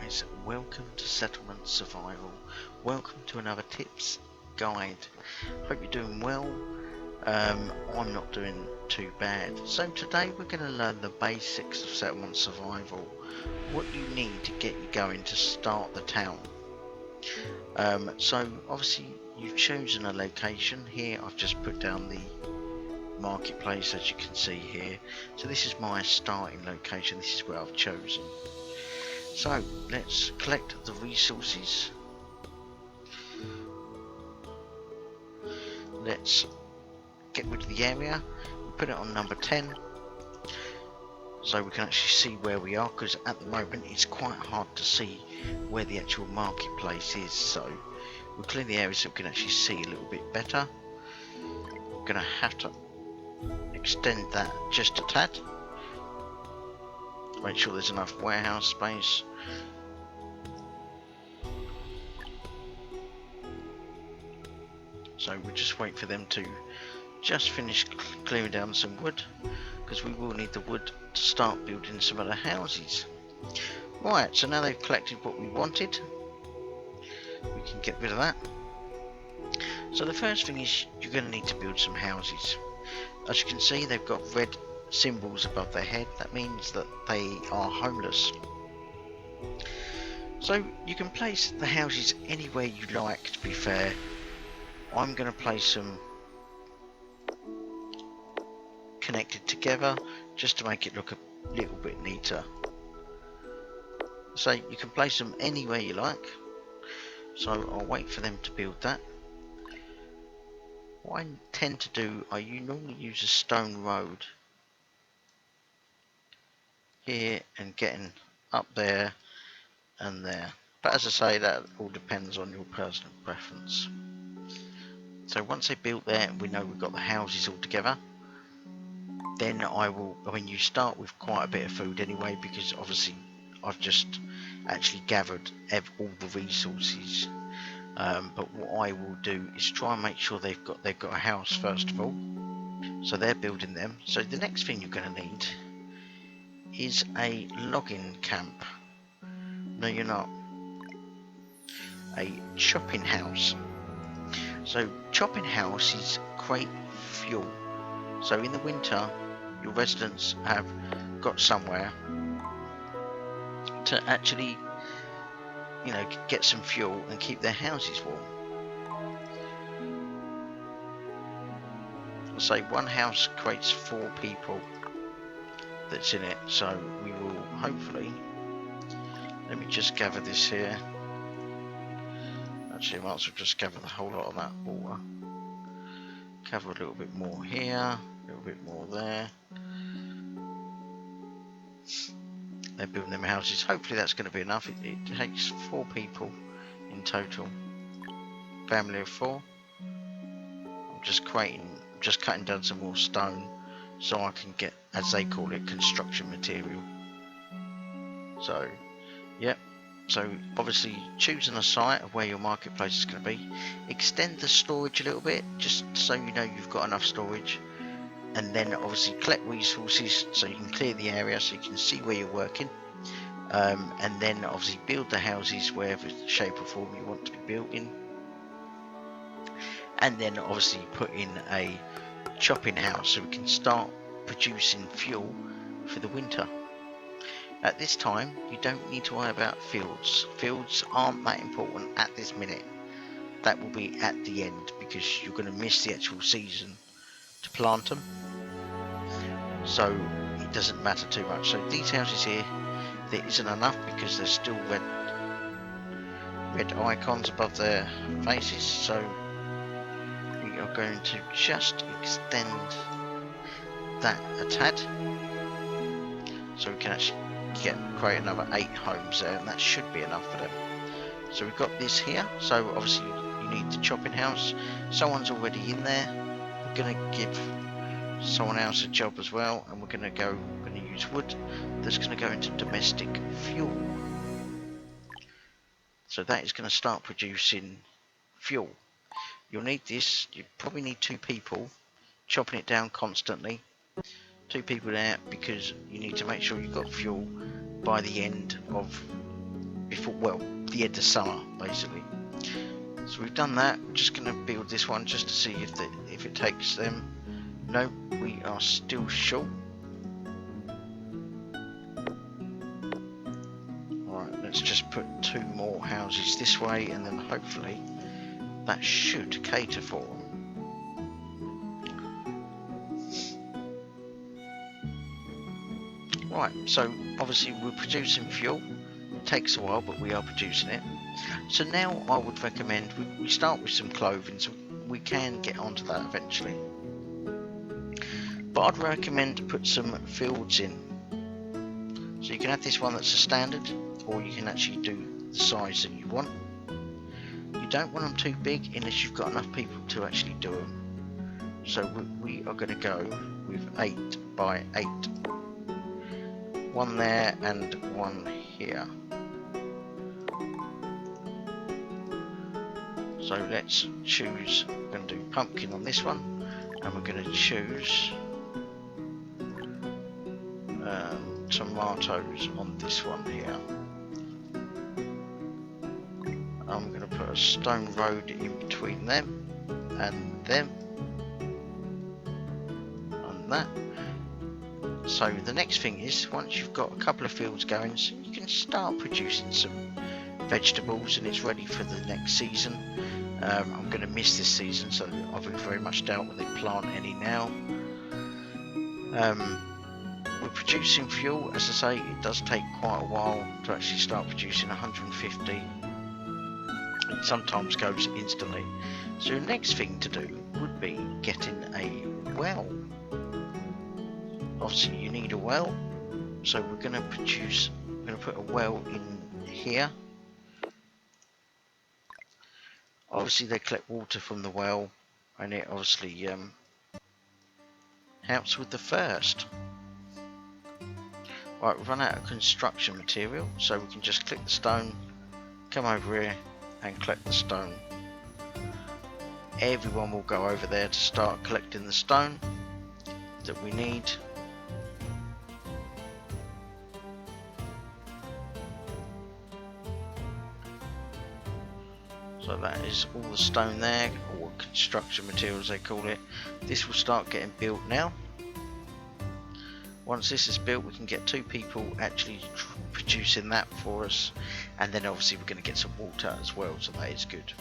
guys, welcome to Settlement Survival. Welcome to another tips guide. Hope you're doing well. I'm not doing too bad. So today we're going to learn the basics of Settlement Survival. What you need to get you going to start the town. So obviously you've chosen a location. Here I've just put down the marketplace, as you can see here. So this is my starting location. This is where I've chosen. So let's collect the resources. Let's get rid of the area, put it on number 10 so we can actually see where we are, because at the moment it's quite hard to see where the actual marketplace is. So we'll clear the area so we can actually see a little bit better. We're going to have to extend that just a tad. Make sure there's enough warehouse space. So we'll just wait for them to just finish clearing down some wood, because we will need the wood to start building some of the houses. Right, so now they've collected what we wanted, we can get rid of that. So the first thing is you're going to need to build some houses. As you can see, they've got red symbols above their head. That means that they are homeless. So you can place the houses anywhere you like, to be fair. I'm going to place them connected together just to make it look a little bit neater. So you can place them anywhere you like. So I'll wait for them to build that. What I tend to do, you normally use a stone road here and getting up there and there. But as I say, that all depends on your personal preference. So once they built there, we know we've got the houses all together. Then you start with quite a bit of food anyway, because obviously I've just actually gathered all the resources. But what I will do is try and make sure they've got a house first of all. So they're building them. So the next thing you're going to need is a logging camp. No, you're not. A chopping house. So chopping houses create fuel. So in the winter, your residents have got somewhere to actually, get some fuel and keep their houses warm. Say one house creates 4 people that's in it, so we will hopefully, let me just gather this here. Actually I might as well just gather the whole lot of that water. Gather a little bit more here, a little bit more there. They're building them houses. Hopefully that's going to be enough. It takes 4 people in total. Family of 4. I'm just cutting down some more stone so I can get, as they call it, construction material. So, yep. So obviously choosing a site of where your marketplace is going to be. Extend the storage a little bit, just so you know you've got enough storage. And then obviously collect resources so you can clear the area so you can see where you're working. And then obviously build the houses wherever shape or form you want to be built in. And then obviously put in a chopping house so we can start producing fuel for the winter. At this time you don't need to worry about fields. Fields aren't that important at this minute. That will be at the end, because you're going to miss the actual season to plant them. So it doesn't matter too much. So these houses here, there isn't enough because there's still red icons above their faces. So we are going to just extend that a tad, so we can actually create another 8 homes there, and that should be enough for them. So we've got this here. So obviously you need the chopping house. Someone's already in there. We're going to give someone else a job as well, and we're going to use wood that's going to go into domestic fuel. So that is going to start producing fuel. You'll need this. You probably need 2 people chopping it down constantly. 2 people there, because you need to make sure you've got fuel by the end of before, well, the end of summer basically. So we've done that. We're just going to build this one just to see if it takes them. No, we are still short. Alright, let's just put 2 more houses this way, and then hopefully that should cater for them. Right, so obviously we're producing fuel. It takes a while, but we are producing it. So now I would recommend we start with some clothing, so we can get onto that eventually. But I'd recommend to put some fields in. So you can have this one that's a standard, or you can actually do the size that you want. You don't want them too big unless you've got enough people to actually do them. So we are going to go with 8 by 8. One there and one here. So let's choose, we're going to do pumpkin on this one, and we're going to choose tomatoes on this one here. I'm going to put a stone road in between them and them and that. So the next thing is, once you've got a couple of fields going, so you can start producing some vegetables and it's ready for the next season. I'm going to miss this season, so I would very much doubt whether they plant any now. We're producing fuel, as I say, it does take quite a while to actually start producing 150. It sometimes goes instantly. So the next thing to do would be getting a well. Obviously you need a well, so we're going to put a well in here. Obviously they collect water from the well, and it obviously helps with the thirst. Right, we've run out of construction material, so we can just click the stone, come over here and collect the stone. Everyone will go over there to start collecting the stone that we need. So that is all the stone there, or construction materials they call it. This will start getting built now. Once this is built, we can get 2 people actually producing that for us, and then obviously we're going to get some water as well, so that is good.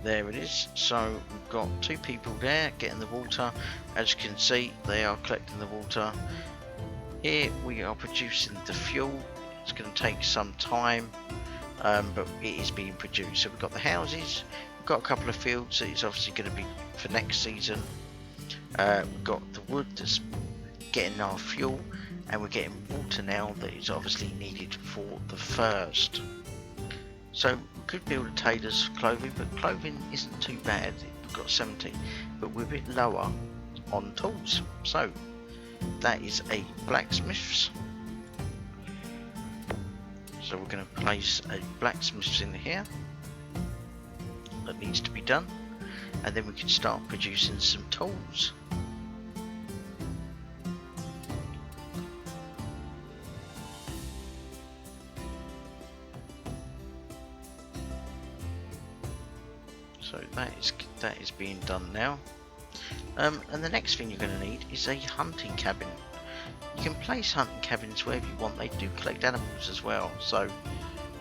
There it is. So we've got 2 people there getting the water. As you can see, they are collecting the water. Here we are producing the fuel. It's going to take some time, but it is being produced. So we've got the houses, we've got a couple of fields that is obviously going to be for next season. We've got the wood that's getting our fuel, and we're getting water now that is obviously needed for the first. So we could build a tailor's clothing, but clothing isn't too bad. We've got 70, but we're a bit lower on tools. So that is a blacksmith's. So we're going to place a blacksmith's in here. That needs to be done, and then we can start producing some tools. So that is being done now. And the next thing you're going to need is a hunting cabin. You can place hunting cabins wherever you want. They do collect animals as well, so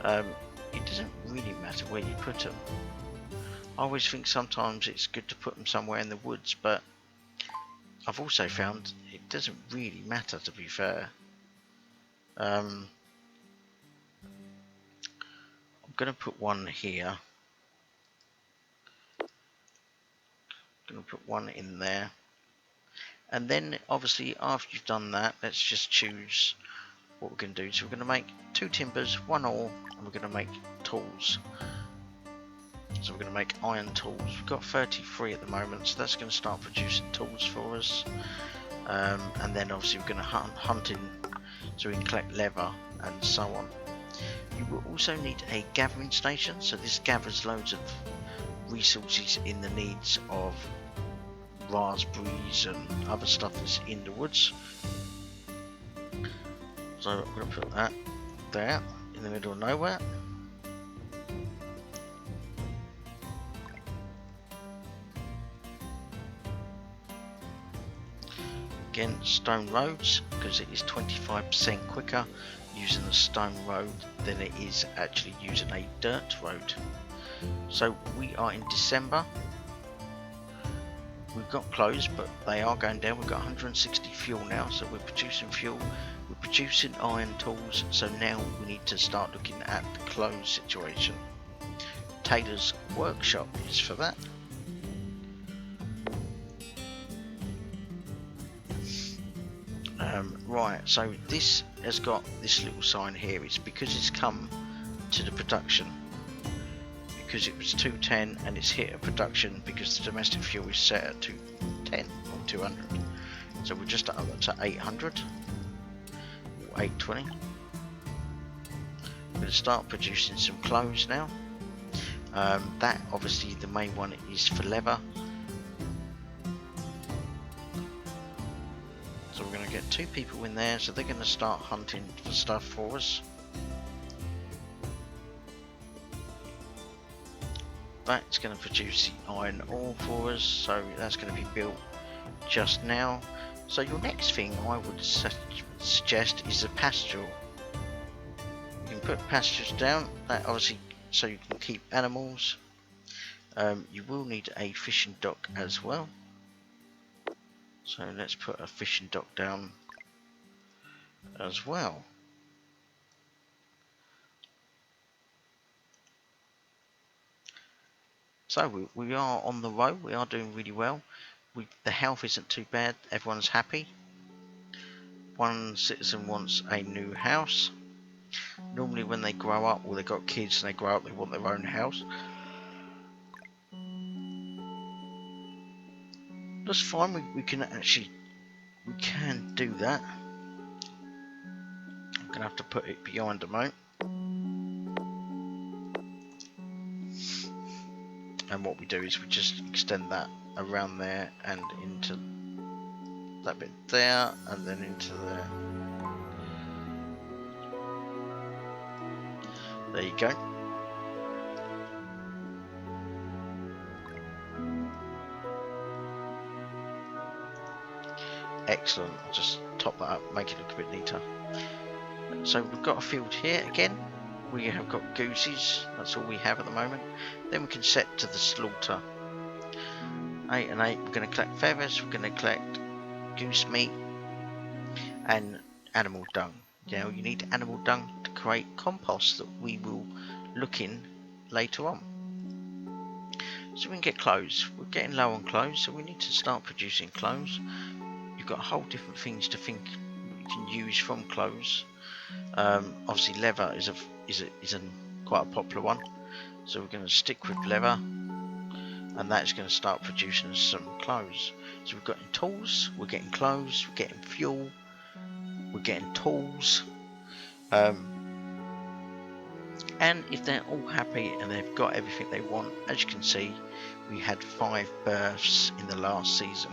it doesn't really matter where you put them. I always think sometimes it's good to put them somewhere in the woods, but I've also found it doesn't really matter, to be fair. I'm going to put one here. Going to put one in there, and then obviously after you've done that, let's just choose what we're going to do. So we're going to make 2 timbers, 1 ore, and we're going to make tools. So we're going to make iron tools. We've got 33 at the moment, so that's going to start producing tools for us. And then obviously we're going to hunt in, so we can collect leather and so on. You will also need a gathering station, so this gathers loads of resources in the needs of raspberries and other stuff that's in the woods. So I'm going to put that there in the middle of nowhere. Again, stone roads, because it is 25% quicker using a stone road than it is actually using a dirt road. So we are in December. We've got clothes, but they are going down. We've got 160 fuel now, so we're producing fuel. We're producing iron tools, so now we need to start looking at the clothes situation. Taylor's workshop is for that. Right, so this has got this little sign here. It's because it's come to the production, because it was 210 and it's hit a production because the domestic fuel is set at 210 or 200. So we're just up to 800 or 820. We're going to start producing some clothes now. That obviously the main one is for leather. So we're going to get 2 people in there, so they're going to start hunting for stuff for us. That's going to produce the iron ore for us, so that's going to be built just now. So your next thing I would suggest is a pasture. You can put pastures down, that obviously so you can keep animals. You will need a fishing dock as well. So let's put a fishing dock down as well. So we are on the road, we are doing really well. The health isn't too bad, everyone's happy. One citizen wants a new house. Normally when they grow up, or they've got kids and they grow up, they want their own house. That's fine, we can do that. I'm going to have to put it behind a moment. And what we do is we just extend that around there and into that bit there, and then into there. There you go. Excellent. I'll just top that up, make it look a bit neater. So we've got a field here again. We have got gooses, that's all we have at the moment. Then we can set to the slaughter. 8 and 8, we're going to collect feathers, we're going to collect goose meat and animal dung. Now you need animal dung to create compost that we will look in later on. So we can get clothes. We're getting low on clothes, so we need to start producing clothes. You've got a whole different things to think you can use from clothes. Obviously leather is quite a popular one, so we're going to stick with leather, and that's going to start producing some clothes. So we've got tools, we're getting clothes, we're getting fuel, we're getting tools, and if they're all happy and they've got everything they want, as you can see, we had 5 births in the last season.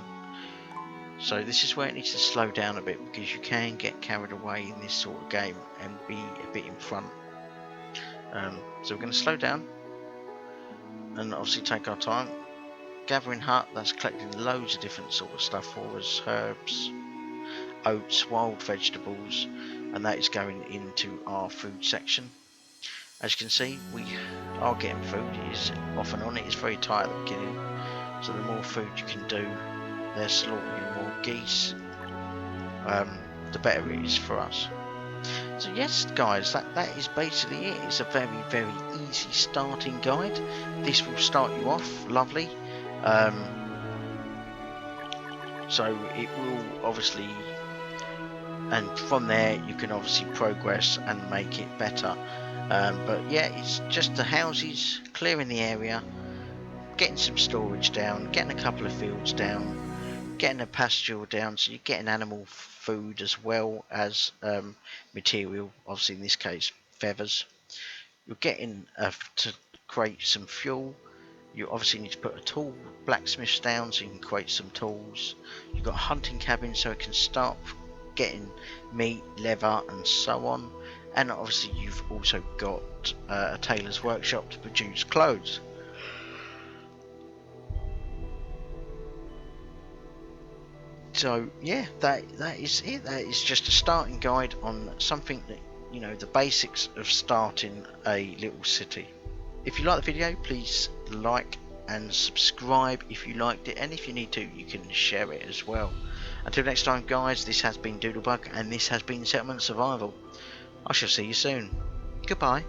So this is where it needs to slow down a bit, because you can get carried away in this sort of game and be a bit in front. So we're going to slow down and obviously take our time. Gathering hut, that's collecting loads of different sort of stuff for us, herbs, oats, wild vegetables, and that is going into our food section. As you can see, we are getting food. It is off and on, it is very tight at the beginning, so the more food you can do, they're slaughtering more geese, the better it is for us. So yes guys, that is basically it. It's a very, very easy starting guide. This will start you off lovely. So it will obviously, and from there you can obviously progress and make it better. But yeah, it's just the houses, clearing the area, getting some storage down, getting a couple of fields down, getting a pasture down, so you're getting animal food as well as material, obviously in this case feathers. You're getting to create some fuel, You obviously need to put a tool blacksmith down so you can create some tools. You've got a hunting cabin so it can start getting meat, leather and so on. And obviously you've also got a tailor's workshop to produce clothes. So yeah, that is it. That is just a starting guide on something that, you know, the basics of starting a little city. If you like the video, please like and subscribe if you liked it, and if you need to, you can share it as well. Until next time guys, this has been Doodlebug and this has been Settlement Survival. I shall see you soon. Goodbye.